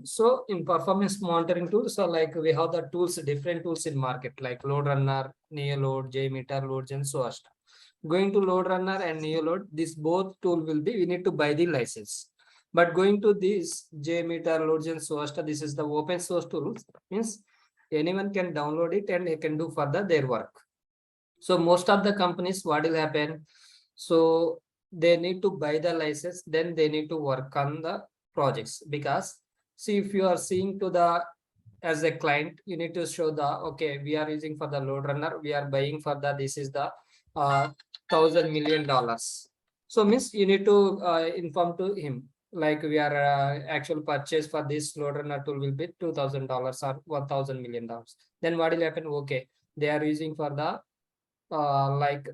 So in performance monitoring tools, so like we have the tools, different tools in market like load runner, Neoload, JMeter, loads, and so on. Going to load runner and Neoload, this both tool will be, we need to buy the license. But going to this JMeter, loads, and so on, this is the open source tools, means anyone can download it and they can do further their work. So most of the companies, what will happen? So they need to buy the license, then they need to work on the projects. Because see, if you are seeing to the as a client, you need to show the, okay, we are using for the load runner, we are buying for the, this is the $1,000,000,000. So means you need to inform to him, like we are actual purchase for this load runner tool will be $2,000 or $1,000,000,000. Then what will happen? Okay, they are using for the like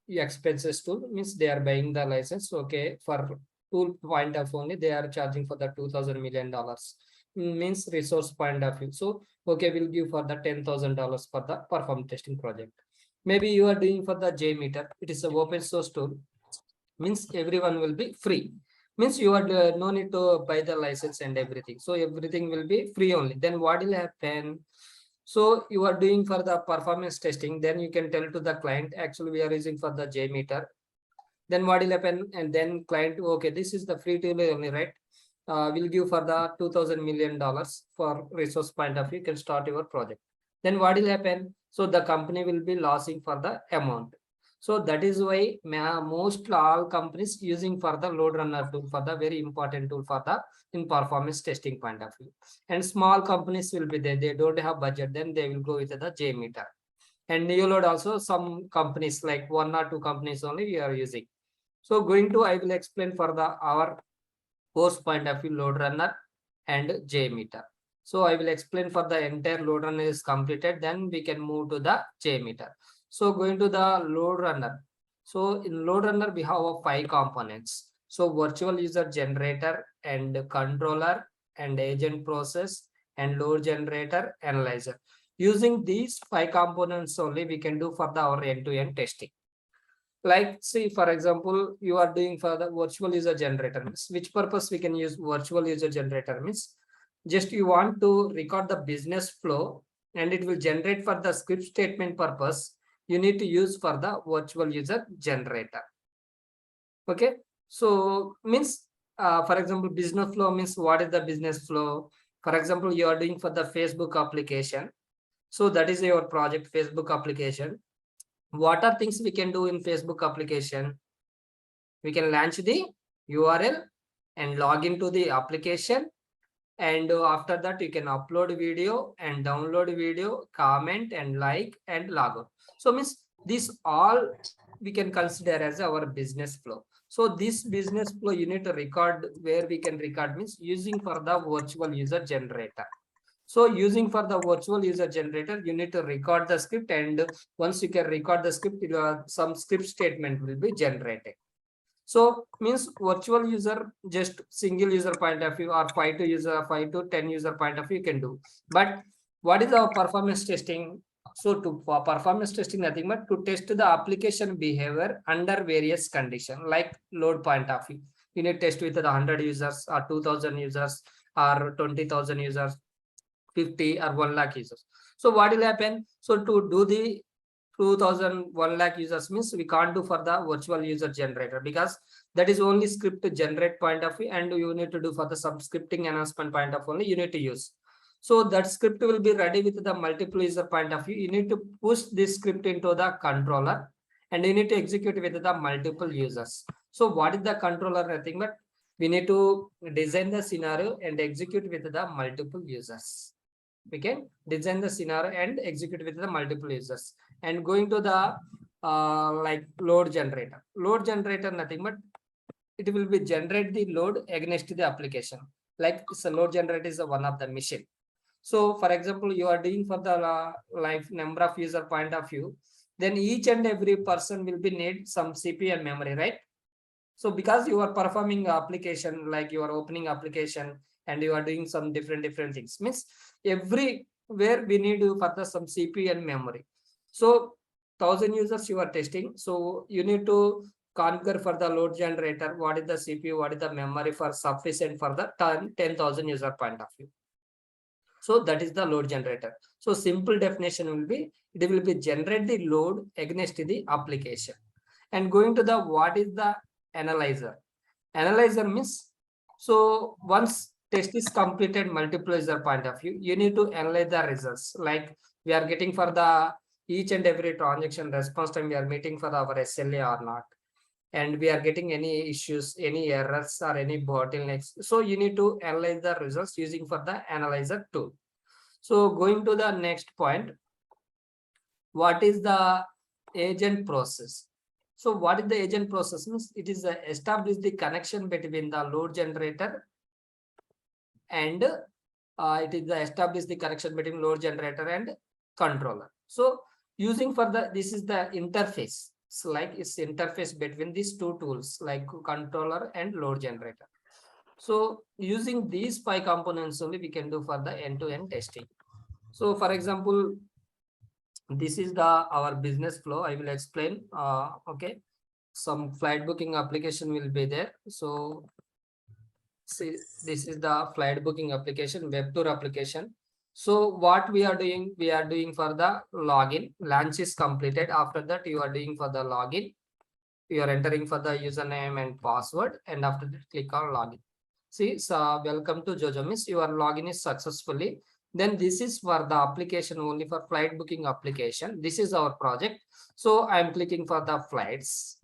expenses tool, means they are buying the license. Okay, for tool point of only they are charging for the $2,000,000,000, means resource point of view. So okay, we'll give for the $10,000 for the perform testing project. Maybe you are doing for the JMeter, it is an open source tool, means everyone will be free, means you are no need to buy the license and everything, so everything will be free only. Then what will happen? So you are doing for the performance testing, then you can tell to the client, actually we are using for the JMeter. Then what will happen? And then client, okay, this is the free tool only, right? We'll give for the $2,000,000,000 for resource point of view, you can start your project. Then what will happen? So the company will be losing for the amount. So that is why most all companies using for the load runner tool, for the very important tool for the in performance testing point of view. And small companies will be there, they don't have budget, then they will go with the JMeter. And Neoload also, some companies like 1 or 2 companies only we are using. So going to, I will explain for the our course point of view, load runner and JMeter. So I will explain for the entire load runner is completed, then we can move to the JMeter. So going to the load runner. So in load runner, we have 5 components. So virtual user generator and controller and agent process and load generator analyzer. Using these 5 components only, we can do for the our end-to-end testing. Like, see, for example, you are doing for the virtual user generator, means which purpose we can use virtual user generator, means just you want to record the business flow and it will generate for the script statement purpose, you need to use for the virtual user generator. Okay, so means for example, business flow means what is the business flow? For example, you are doing for the Facebook application, so that is your project Facebook application. What are things we can do in Facebook application? We can launch the URL and log into the application, and after that you can upload video and download video, comment and like and log out. So means this all we can consider as our business flow. So this business flow you need to record, where we can record means using for the virtual user generator. So using for the virtual user generator, you need to record the script, and once you can record the script, some script statement will be generated. So means virtual user, just single user point of view, or 5 to 10 user point of view you can do. But what is our performance testing? So for performance testing, nothing but to test the application behavior under various conditions, like load point of view. You need to test with the 100 users or 2,000 users or 20,000 users, 50 or 1 lakh users. So what will happen? So to do the 2,000, 1 lakh users means we can't do for the virtual user generator, because that is only script to generate point of view, and you need to do for the subscripting announcement point of only you need to use. So that script will be ready with the multiple user point of view. You need to push this script into the controller and you need to execute with the multiple users. So what is the controller? Nothing but we need to design the scenario and execute with the multiple users. We can design the scenario and execute with the multiple users. And going to the like load generator. Load generator, nothing but it will be generate the load against the application. Like it's a load generator is one of the machine. So for example, you are doing for the like number of user point of view, then each and every person will be need some CPU and memory, right? So because you are performing application, like you are opening application and you are doing some different things, means everywhere we need to further some CPU and memory. So 1,000 users you are testing, so you need to configure for the load generator, what is the CPU, what is the memory for sufficient for the 10,000 user point of view. So that is the load generator. So simple definition will be, it will be generate the load against the application. And going to the what is the analyzer. Analyzer means, so once test is completed multiple user point of view, you need to analyze the results. Like we are getting for the each and every transaction response time, we are meeting for our SLA or not, and we are getting any issues, any errors or any bottlenecks. So you need to analyze the results using for the analyzer tool. So going to the next point, what is the agent process? So what is the agent process means? It is establish the connection between the load generator and it is establish the connection between load generator and controller. So using for the, this is the interface. So like it's interface between these two tools like controller and load generator. So using these 5 components only we can do for the end-to-end testing. So for example, this is the our business flow. I will explain. Okay, some flight booking application will be there. So see, this is the flight booking application, web tour application. So what we are doing for the login. Launch is completed. After that, you are doing for the login. You are entering for the username and password, and after that, click on login. See, so welcome to JoJoMeet. Your login is successfully. Then this is for the application only for flight booking application. This is our project. So I'm clicking for the flights.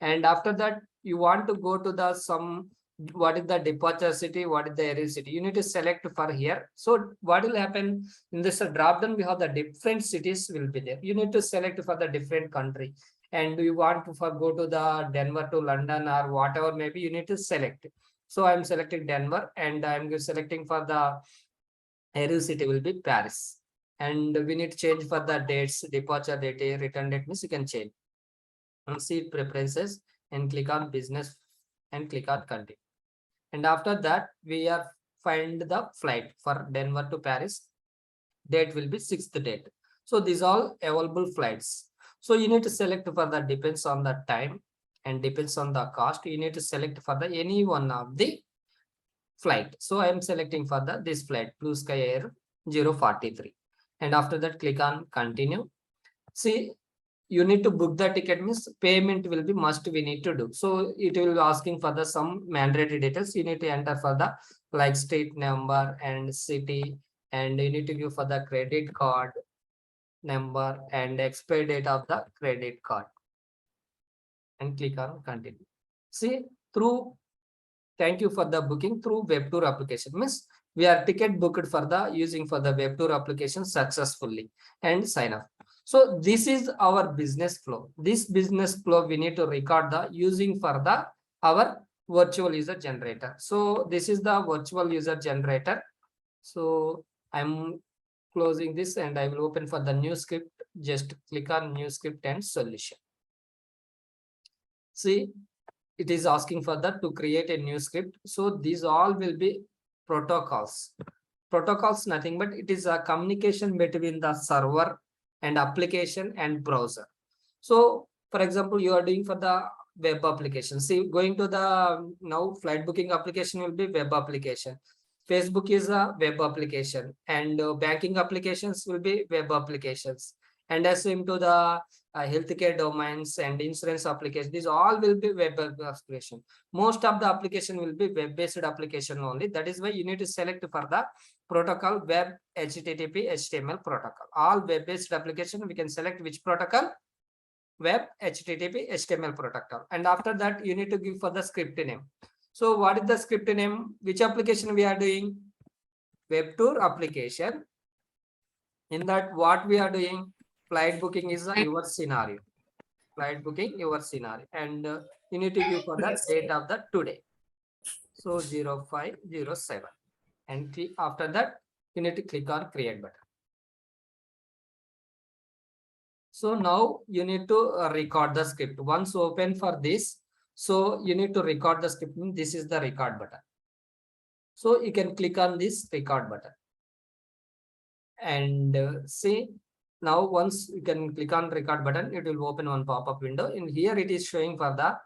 And after that, you want to go to the some, what is the departure city, what is the arrival city. You need to select for here. So what will happen in this drop down, we have the different cities will be there. You need to select for the different country. And you want to go to the Denver to London or whatever, maybe you need to select. So I'm selecting Denver and I'm selecting for the arrival city will be Paris. And we need to change for the dates, departure date, return date means you can change. And see preferences and click on business and click on continue. And after that, we are find the flight for Denver to Paris. Date will be 6th date. So these all available flights. So you need to select for the depends on the time and depends on the cost. You need to select for the any one of the flight. So I am selecting for the this flight, Blue Sky Air 043. And after that, click on continue. See, you need to book the ticket means payment will be must we need to do. So it will be asking for the some mandatory details. You need to enter for the like state number and city, and you need to give for the credit card number and expiry date of the credit card and click on continue. See, through thank you for the booking through web tour application means we are ticket booked for the using for the web tour application successfully and sign up. So this is our business flow. This business flow we need to record the using for the our virtual user generator. So this is the virtual user generator. So I'm closing this and I will open for the new script. Just click on new script and solution. See, it is asking for that to create a new script. So these all will be protocols. Protocols nothing but it is a communication between the server and application and browser. So for example, you are doing for the web application. See, going to the now flight booking application will be web application. Facebook is a web application, and banking applications will be web applications. And as into the healthcare domains and insurance applications, these all will be web application. Most of the application will be web-based application only. That is why you need to select for the protocol web HTTP HTML protocol. All web-based application we can select which protocol, web HTTP HTML protocol. And after that you need to give for the script name. So what is the script name? Which application we are doing? Web tour application. In that what we are doing? Flight booking is your scenario. Flight booking your scenario, and you need to give for the date of the today. So 0507, and after that you need to click on create button. So now you need to record the script. Once open for this, so you need to record the script. This is the record button. So you can click on this record button and see Now once you can click on record button, it will open one pop-up window. In here it is showing for the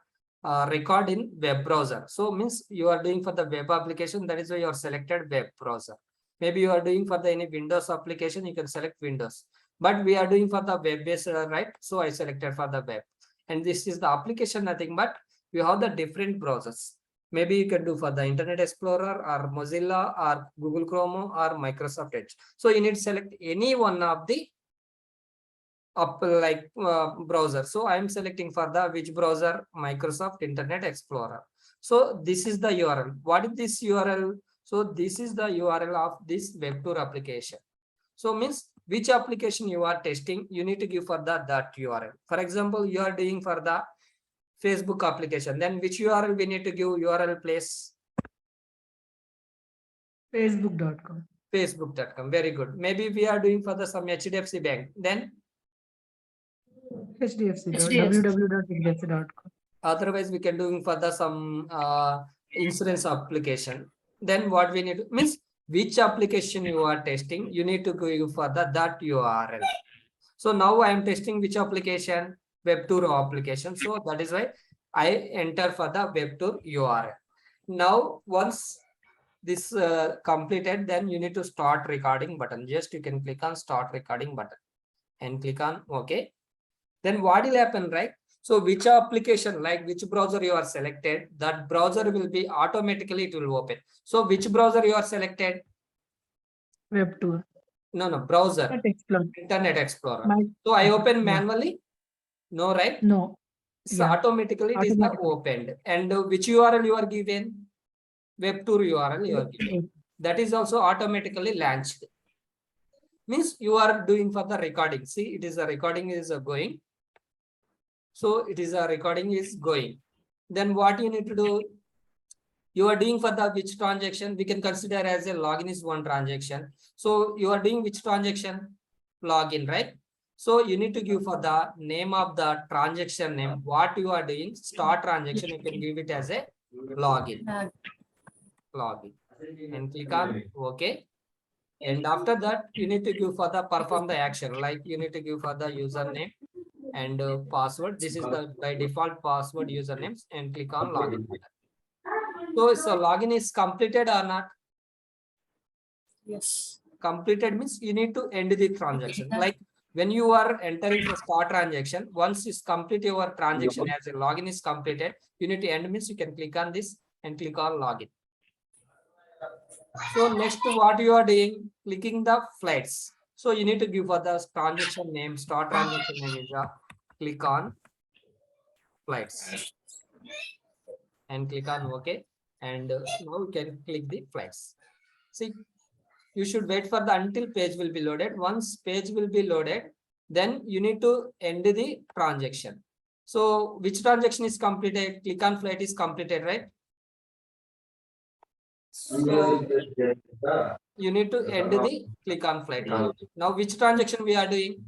record in web browser. So means you are doing for the web application, that is why you are selected web browser. Maybe you are doing for the any Windows application, you can select Windows. But we are doing for the web-based, right? So I selected for the web. And this is the application, nothing but you have the different browsers. Maybe you can do for the Internet Explorer or Mozilla or Google Chrome or Microsoft Edge. So you need to select any one of the browser. So I am selecting for the which browser? Microsoft Internet Explorer. So this is the URL. What is this URL? So this is the URL of this web tour application. So means which application you are testing, you need to give for that URL. For example, you are doing for the Facebook application, then which URL we need to give URL place? Facebook.com. Facebook.com. Very good. Maybe we are doing for the some HDFC bank, then www.hdfc.com. otherwise we can doing for the some insurance application. Then what we need means which application you are testing, you need to go for that URL. So now I am testing which application? Web tour application. So that is why I enter for the web tour URL. Now once this completed, then you need to start recording button. Just you can click on start recording button and click on OK. Then what will happen, right? So which application, like which browser you are selected, that browser will be automatically, it will open. So which browser you are selected? Web tour. No, browser. Internet Explorer. So I open manually? No, right? No. So automatically it is not opened. And which URL you are given? Web tour URL you are given. That is also automatically launched. Means you are doing for the recording. See, it is a recording is going. So it is a recording is going. Then what you need to do? You are doing for the which transaction? We can consider as a login is one transaction. So you are doing which transaction? Login, right? So you need to give for the name of the transaction name. What you are doing? Start transaction. You can give it as a login. Login. And click on OK. And after that, you need to give for the perform the action. Like you need to give for the username and password. This is the by default password usernames and click on login. So login is completed or not? Yes. Completed means you need to end the transaction. Like when you are entering the start transaction, once is complete your transaction as a login is completed, you need to end means you can click on this and click on login. So next what you are doing, clicking the flights. So you need to give for the transaction name, start transaction name is click on flights and click on OK. And now you can click the flights. See, you should wait for the until page will be loaded. Once page will be loaded, then you need to end the transaction. So which transaction is completed? Click on flight is completed, right? So you need to end the click on flight transaction. Now which transaction we are doing?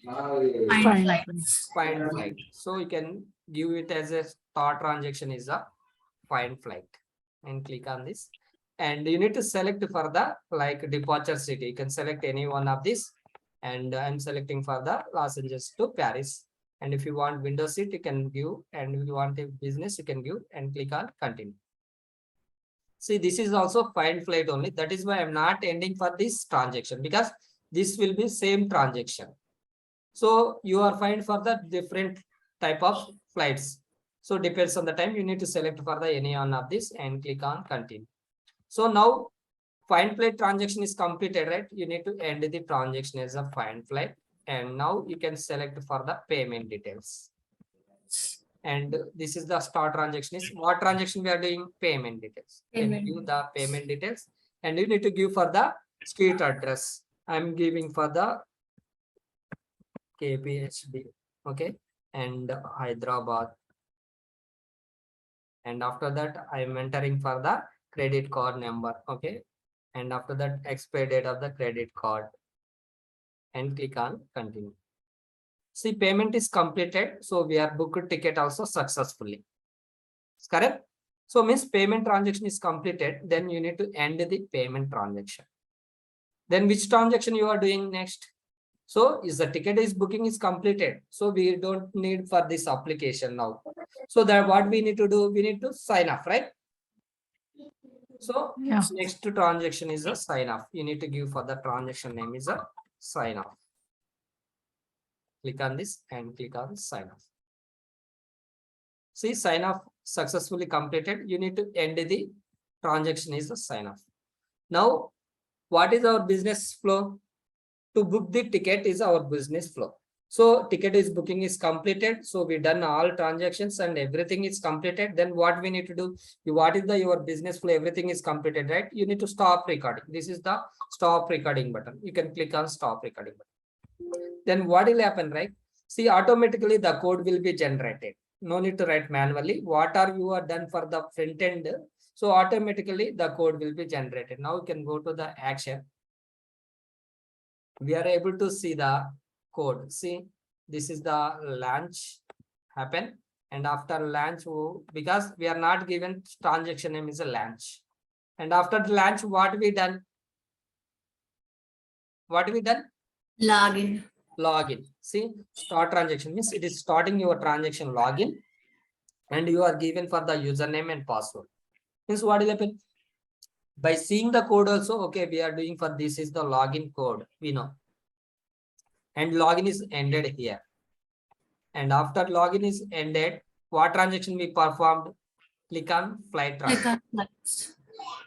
Find flight. So you can give it as a start transaction is a find flight and click on this. And you need to select for the like departure city. You can select any one of these. And I'm selecting for the Los Angeles to Paris. And if you want window seat, you can give. And if you want a business, you can give and click on continue. See, this is also find flight only. That is why I'm not ending for this transaction because this will be same transaction. So you are fine for the different type of flights. So depends on the time you need to select for the any one of this and click on continue. So now find flight transaction is completed, right? You need to end the transaction as a find flight. And now you can select for the payment details. And this is the start transaction is what transaction we are doing? Payment details. And give the payment details. And you need to give for the street address. I'm giving for the KPHD, okay, and Hyderabad. And after that, I am entering for the credit card number, okay, and after that, expire date of the credit card, and click on continue. See, payment is completed, so we are booked ticket also successfully. Correct? So means payment transaction is completed, then you need to end the payment transaction. Then which transaction you are doing next? So is the ticket is booking is completed. So we don't need for this application now. So that what we need to do, we need to sign off, right? So Yeah. next transaction is a sign off. You need to give for the transaction name is a sign off. Click on this and click on sign off. See, sign off successfully completed. You need to end the transaction is a sign off. Now, what is our business flow? To book the ticket is our business flow. So ticket is booking is completed. So we done all transactions and everything is completed. Then what we need to do? What is the your business flow? Everything is completed, right? You need to stop recording. This is the stop recording button. You can click on stop recording button. Then what will happen, right? See, automatically the code will be generated. No need to write manually. What are you are done for the front end? So automatically the code will be generated. Now you can go to the action. We are able to see the code. See, this is the launch happen. And after launch, because we are not given transaction name is a launch. And after the launch, what we done? What we done? Login. Login. See, start transaction means it is starting your transaction login. And you are given for the username and password. Means what will happen? By seeing the code also, okay, we are doing for this is the login code, we know. And login is ended here. And after login is ended, what transaction we performed? Click on flight transaction.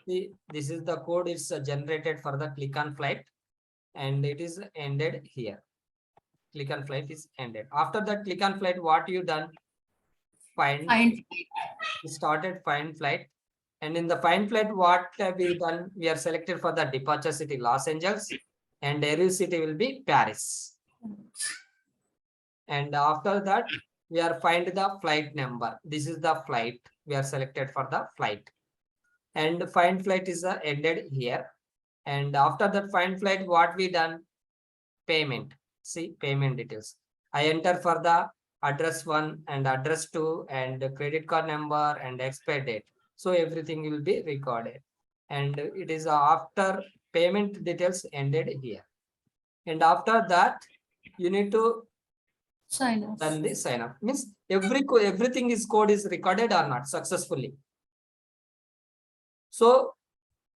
See, this is the code is generated for the click on flight and it is ended here. Click on flight is ended. After that click on flight, what you done? Find. We started find flight. And in the find flight, what have we done? We are selected for the departure city Los Angeles and arrival city will be Paris. And after that, we are find the flight number. This is the flight. We are selected for the flight. And find flight is ended here. And after that find flight, what we done? Payment. See, payment details. I enter for the address 1 and address 2 and the credit card number and expire date. So everything will be recorded. And it is after payment details ended here. And after that, you need to Sign off. then the sign up. Means everything is code is recorded or not successfully. So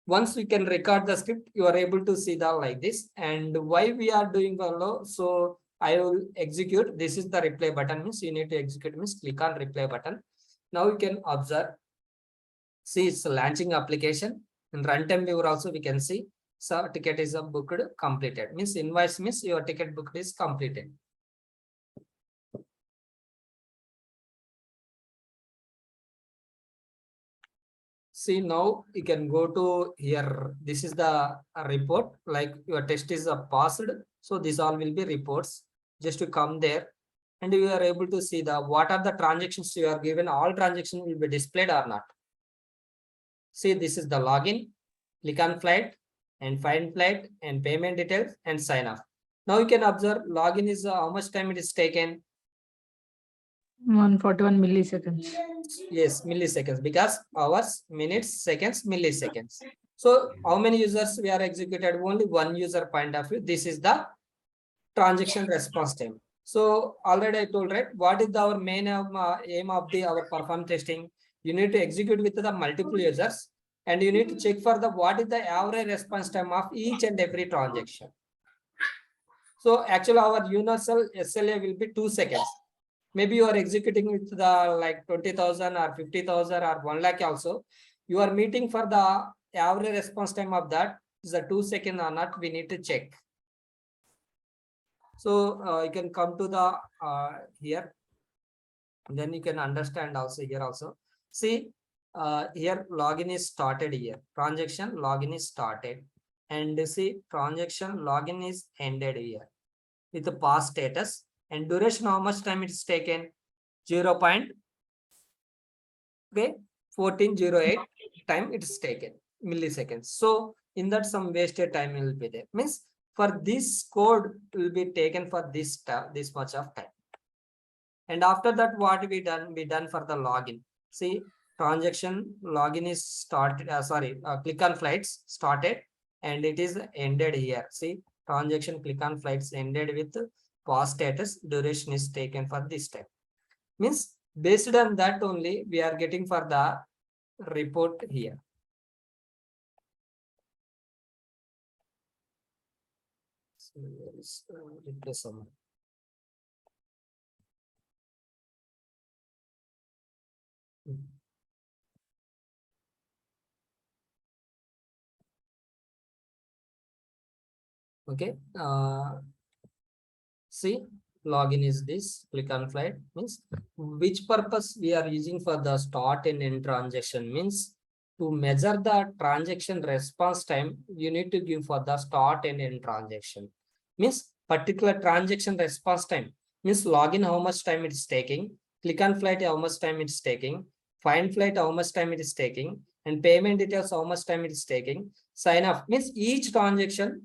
once we can record the script, you are able to see the like this. And why we are doing follow? So I will execute. This is the reply button. Means you need to execute. Means click on reply button. Now you can observe. See, it's launching application. In runtime viewer also we can see. So ticket is booked completed. Means invoice means your ticket booked is completed. See, now you can go to here. This is the report, like your test is passed. So this all will be reports. Just to come there and you are able to see the what are the transactions you are given. All transactions will be displayed or not. See, this is the login. Click on flight and find flight and payment details and sign off. Now you can observe login is how much time it is taken. 141 milliseconds. Yes, milliseconds, because hours, minutes, seconds, milliseconds. So how many users we are executed? Only one user point of view. This is the transaction response time. So already I told, right, what is our main aim of the our perform testing? You need to execute with the multiple users and you need to check for the what is the average response time of each and every transaction. So actually our universal SLA will be 2 seconds. Maybe you are executing with the like 20,000 or 50,000 or 1 lakh also. You are meeting for the average response time of that is a 2 second or not, we need to check. So you can come to the here. Then you can understand also here also. See, here login is started here. Transaction login is started. And see, transaction login is ended here with the past status. And duration, how much time it is taken? 0.1408 time it is taken, milliseconds. So in that some wasted time will be there. Means for this code will be taken for this much of time. And after that, what we done? We done for the login. See, transaction login is started. Click on flights started and it is ended here. See, transaction click on flights ended with pause status, duration is taken for this time. Means based on that only we are getting for the report here. So here is replay summary. Okay. See, login is this, click on flight means which purpose we are using for the start and end transaction means to measure the transaction response time, you need to give for the start and end transaction. Means particular transaction response time means login how much time it is taking, click on flight how much time it is taking, find flight how much time it is taking, and payment details how much time it is taking, sign off means each transaction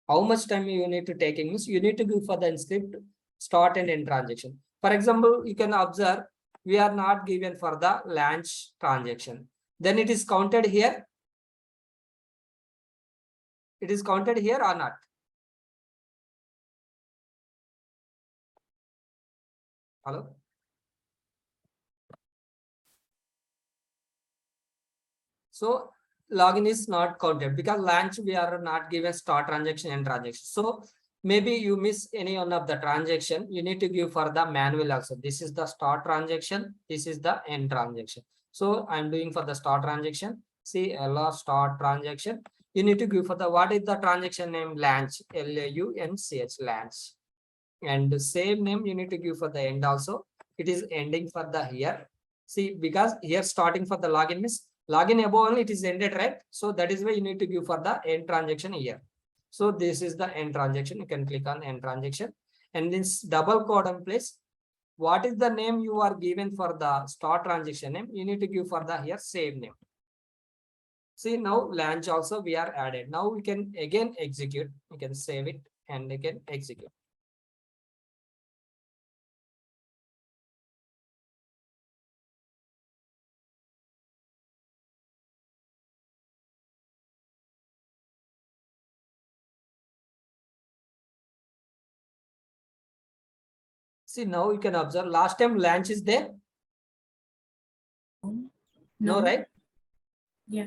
how much time you need to take means you need to give for the script start and end transaction. For example, you can observe we are not given for the launch transaction. Then it is counted here. It is counted here or not? Hello? So login is not counted because launch we are not given start transaction and transaction. So maybe you miss any one of the transaction, you need to give for the manual also. This is the start transaction, this is the end transaction. So I'm doing for the start transaction. See LR start transaction. You need to give for the what is the transaction name launch, LAUNCH launch. And the same name you need to give for the end also. It is ending for the here. See, because here starting for the login means login above only it is ended, right? So that is why you need to give for the end transaction here. So this is the end transaction. You can click on end transaction and this double column place. What is the name you are given for the start transaction name? You need to give for the here same name. See now launch also we are added. Now we can again execute. We can save it and again execute. See now you can observe last time launch is there. No, right? Yeah.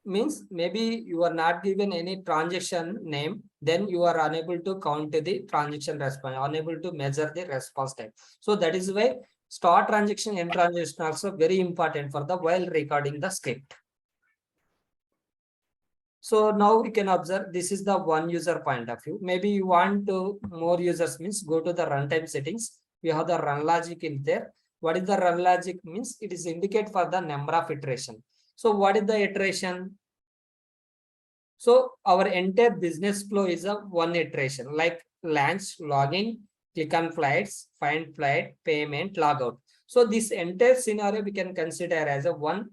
Means maybe you are not given any transaction name, then you are unable to count the transaction response, unable to measure the response time. So that is why start transaction and transaction also very important for the while recording the script. So now we can observe this is the one user point of view. Maybe you want to more users means go to the runtime settings. We have the run logic in there. What is the run logic means? It is indicate for the number of iteration. So what is the iteration? So our entire business flow is a one iteration like launch, login, click on flights, find flight, payment, logout. So this entire scenario we can consider as a one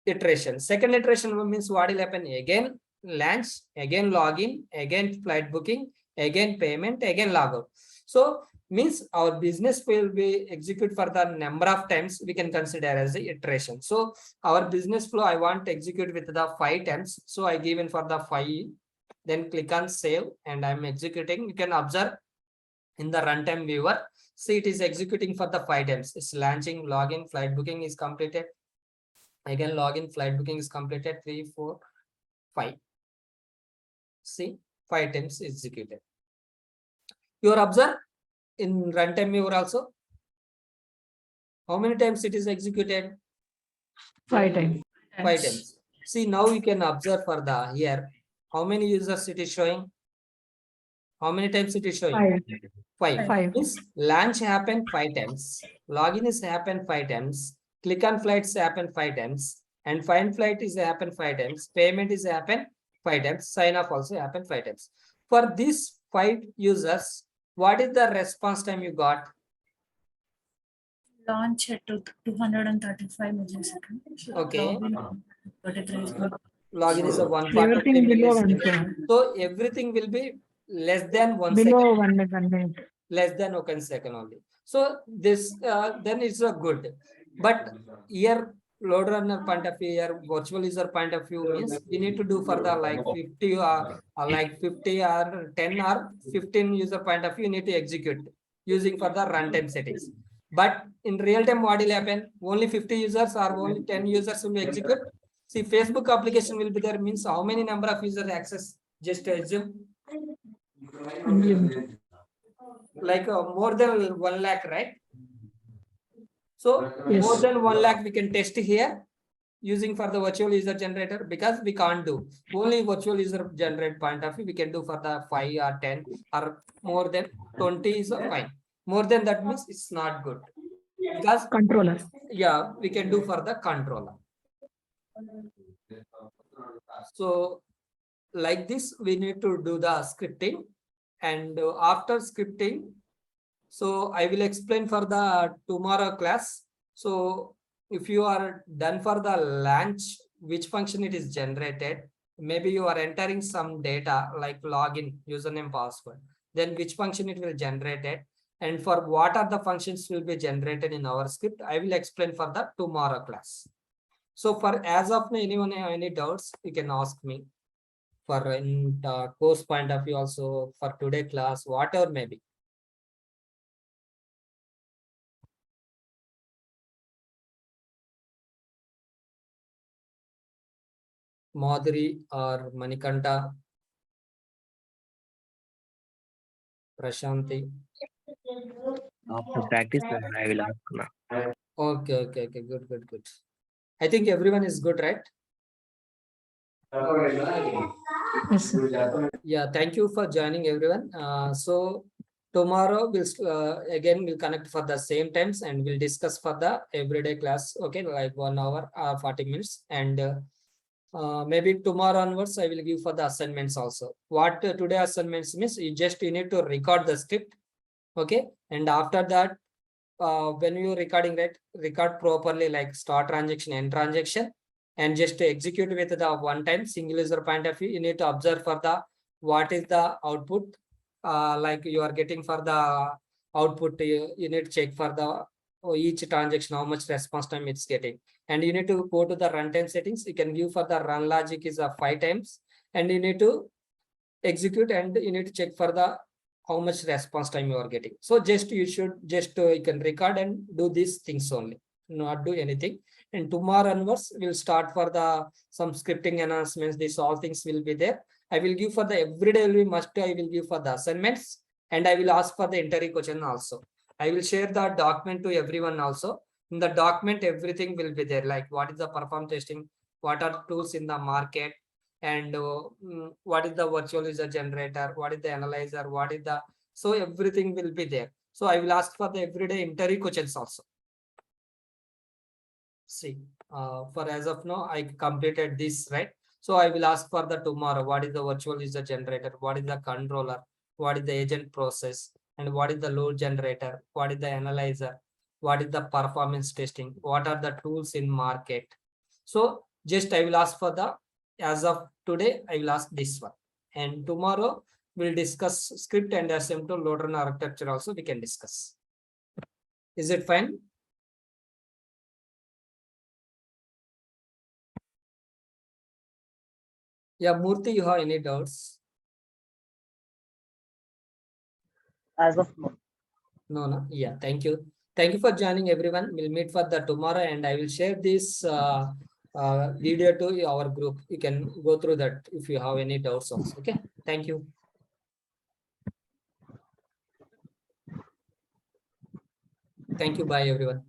iteration. Second iteration means what will happen again launch, again login, again flight booking, again payment, again logout. So means our business will be execute for the number of times we can consider as the iteration. So our business flow I want to execute with the 5 times. So I given for the 5, then click on save and I'm executing. You can observe in the runtime viewer. See it is executing for the 5 times. It's launching, login, flight booking is completed. Again login, flight booking is completed 3, 4, 5. See 5 times executed. You are observe in runtime viewer also. How many times it is executed? 5 times. 5 times. See now you can observe for the here how many users it is showing. How many times it is showing? 5. 5. Means launch happen 5 times. Login is happen 5 times. Click on flights happen 5 times. And find flight is happen 5 times. Payment is happen 5 times. Sign off also happen 5 times. For these 5 users, what is the response time you got? Launch at 235 milliseconds. Okay. Login, 33. Login is a 143 Everything below 1 milliseconds. second. So everything will be less than 1 second. Below 1 minute. Less than 1 second only. So this then it's a good. But here load runner point of view or virtual user point of view means we need to do for the like 50 or like 50 or 10 or 15 user point of view, you need to execute using for the runtime settings. But in real time, what will happen? Only 50 users or only 10 users will execute. See, Facebook application will be there means how many number of users access? Just assume Unlimited. like more than 1 lakh, right? So Yes. more than 1 lakh we can test here using for the virtual user generator, because we can't do only virtual user generate point of view. We can do for the 5 or 10 or more than 20 is fine. More than that means it's not good, because Controller. yeah, we can do for the controller. So like this, we need to do the scripting, and after scripting, so I will explain for the tomorrow class. So if you are done for the launch, which function it is generated, maybe you are entering some data like login, username, password, then which function it will generate it, and for what are the functions will be generated in our script, I will explain for the tomorrow class. So for as of now, anyone have any doubts, you can ask me. For in the course point of view also, for today class, whatever maybe. Madhuri or Manikanta, Prashanti. After practice, I will ask now. Okay, good. I think everyone is good, right? Yes, sir. Yeah, thank you for joining everyone. So tomorrow we'll connect for the same times and we'll discuss for the everyday class. Okay, like 1 hour, 40 minutes, and maybe tomorrow onwards I will give for the assignments also. What today assignments means, you need to record the script. Okay, and after that, when you recording, right, record properly, like start transaction, end transaction, and just to execute with the one time single user point of view. You need to observe for the what is the output, like you are getting for the output. You need to check for the each transaction how much response time it's getting, and you need to go to the runtime settings. You can give for the run logic is 5 times, and you need to execute, and you need to check for the how much response time you are getting. So you should you can record and do these things only, not do anything. And tomorrow onwards we'll start for the some scripting announcements. These all things will be there. I will give for the everyday will be must. I will give for the assignments, and I will ask for the interview question also. I will share the document to everyone also. In the document, everything will be there, like what is the perform testing, what are tools in the market, and what is the virtual user generator, what is the analyzer, what is the, so everything will be there. So I will ask for the everyday interview questions also. See, for as of now, I completed this, right? So I will ask for the tomorrow, what is the virtual user generator, what is the controller, what is the agent process, and what is the load generator, what is the analyzer, what is the performance testing, what are the tools in market. So just I will ask for the, as of today, I will ask this one. And tomorrow we'll discuss script and assembly load runner architecture also we can discuss. Is it fine? Yeah, Murthy, you have any doubts? As of now. No. Yeah, thank you. Thank you for joining everyone. We'll meet for the tomorrow, and I will share this video to our group. You can go through that if you have any doubts also. Okay, thank you. Thank you. Bye, everyone.